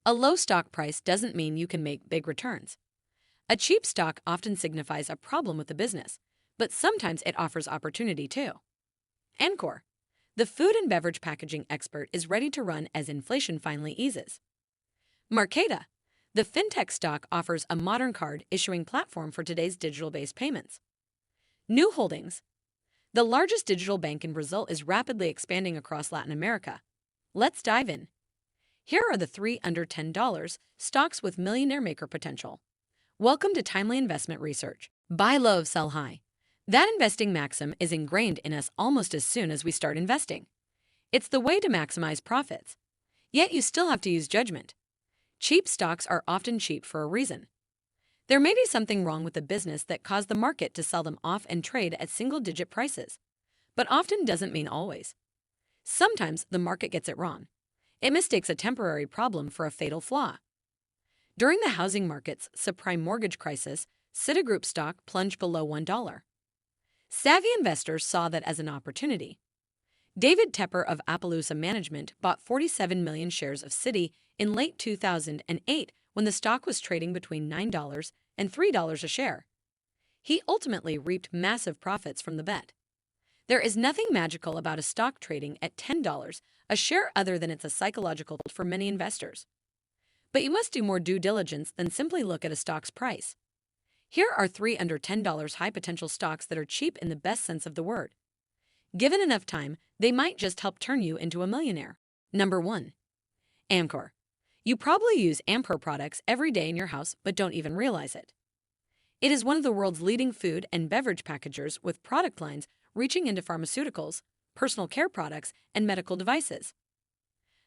A low stock price doesn't mean you can make big returns. A cheap stock often signifies a problem with the business, but sometimes it offers opportunity too. Encore, the food and beverage packaging expert, is ready to run as inflation finally eases. Marqeta, the fintech stock, offers a modern card issuing platform for today's digital-based payments. New Holdings, the largest digital bank in Brazil, is rapidly expanding across Latin America. Let's dive in. Here are the 3 under $10 stocks with millionaire maker potential. Welcome to Timely Investment Research. Buy low, sell high. That investing maxim is ingrained in us almost as soon as we start investing. It's the way to maximize profits. Yet you still have to use judgment. Cheap stocks are often cheap for a reason. There may be something wrong with the business that caused the market to sell them off and trade at single-digit prices, but often doesn't mean always. Sometimes the market gets it wrong. It mistakes a temporary problem for a fatal flaw. During the housing market's subprime mortgage crisis, Citigroup stock plunged below $1. Savvy investors saw that as an opportunity. David Tepper of Appaloosa Management bought 47 million shares of Citi in late 2008 when the stock was trading between $9 and $3 a share. He ultimately reaped massive profits from the bet. There is nothing magical about a stock trading at $10 a share other than it's a psychological tool for many investors. But you must do more due diligence than simply look at a stock's price. Here are 3 under $10 high-potential stocks that are cheap in the best sense of the word. Given enough time, they might just help turn you into a millionaire. Number 1. Amcor. You probably use Amcor products every day in your house but don't even realize it. It is one of the world's leading food and beverage packagers with product lines reaching into pharmaceuticals, personal care products, and medical devices.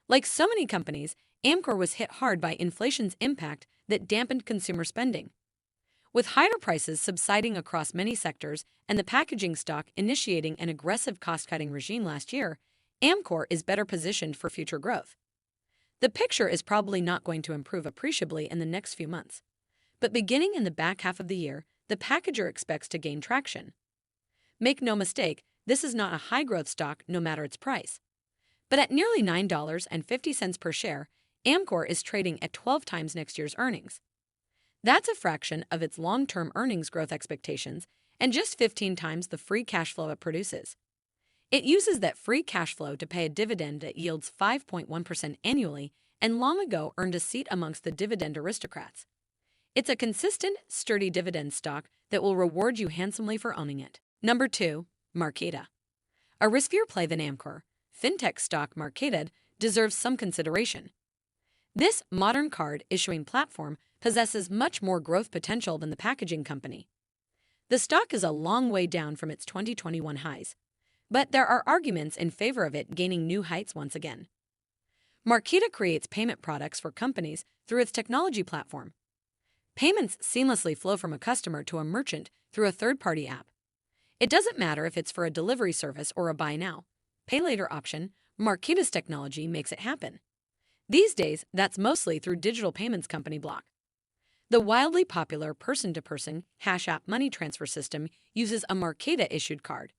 Like so many companies, Amcor was hit hard by inflation's impact that dampened consumer spending. With higher prices subsiding across many sectors and the packaging stock initiating an aggressive cost-cutting regime last year, Amcor is better positioned for future growth. The picture is probably not going to improve appreciably in the next few months, but beginning in the back half of the year, the packager expects to gain traction. Make no mistake, this is not a high-growth stock no matter its price. But at nearly $9.50 per share, Amcor is trading at 12 times next year's earnings. That's a fraction of its long-term earnings growth expectations and just 15 times the free cash flow it produces. It uses that free cash flow to pay a dividend that yields 5.1% annually and long ago earned a seat amongst the dividend aristocrats. It's a consistent, sturdy dividend stock that will reward you handsomely for owning it. Number 2. Marqeta. A riskier play than Amcor, fintech stock Marqeta deserves some consideration. This modern card issuing platform possesses much more growth potential than the packaging company. The stock is a long way down from its 2021 highs, but there are arguments in favor of it gaining new heights once again. Marqeta creates payment products for companies through its technology platform. Payments seamlessly flow from a customer to a merchant through a third-party app. It doesn't matter if it's for a delivery service or a buy now, pay later option, Marqeta's technology makes it happen. These days, that's mostly through digital payments company Block. The wildly popular person-to-person Cash App money transfer system uses a Marqeta-issued card.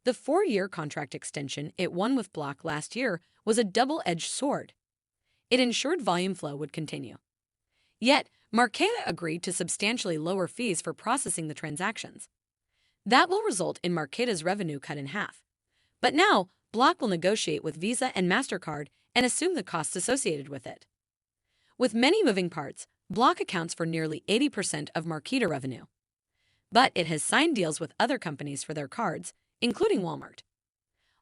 The 4-year contract extension it won with Block last year was a double-edged sword. It ensured volume flow would continue. Yet, Marqeta agreed to substantially lower fees for processing the transactions. That will result in Marqeta's revenue cut in half. But now, Block will negotiate with Visa and MasterCard and assume the costs associated with it. With many moving parts, Block accounts for nearly 80% of Marqeta revenue. But it has signed deals with other companies for their cards, including Walmart.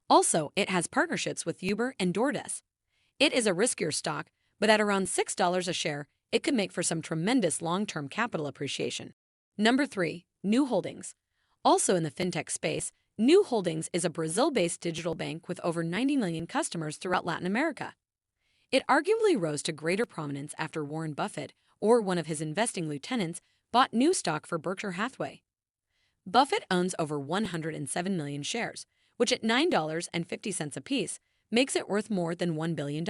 Also, it has partnerships with Uber and DoorDash. It is a riskier stock, but at around $6 a share, it could make for some tremendous long-term capital appreciation. Number 3. New Holdings. Also in the fintech space, New Holdings is a Brazil-based digital bank with over 90 million customers throughout Latin America. It arguably rose to greater prominence after Warren Buffett, or one of his investing lieutenants, bought new stock for Berkshire Hathaway. Buffett owns over 107 million shares, which at $9.50 apiece makes it worth more than $1 billion.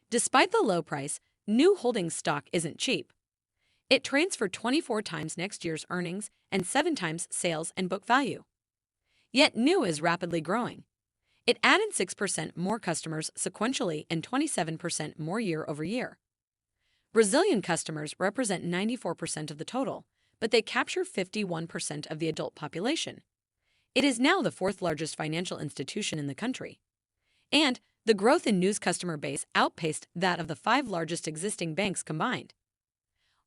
Despite the low price, New Holdings stock isn't cheap. It trades for 24 times next year's earnings and 7 times sales and book value. Yet New is rapidly growing. It added 6% more customers sequentially and 27% more year over year. Brazilian customers represent 94% of the total, but they capture 51% of the adult population. It is now the fourth largest financial institution in the country. And the growth in Nu's customer base outpaced that of the five largest existing banks combined.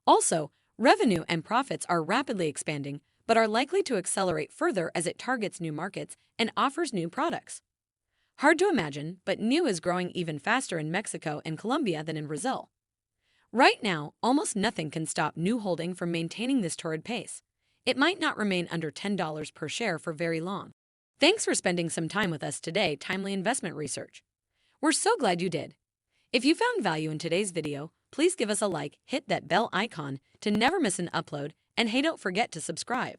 Also, revenue and profits are rapidly expanding, but are likely to accelerate further as it targets new markets and offers new products. Hard to imagine, but Nu is growing even faster in Mexico and Colombia than in Brazil. Right now, almost nothing can stop Nu Holding from maintaining this torrid pace. It might not remain under $10 per share for very long. Thanks for spending some time with us today, Timely Investment Research. We're so glad you did. If you found value in today's video, please give us a like, hit that bell icon to never miss an upload, and hey, don't forget to subscribe.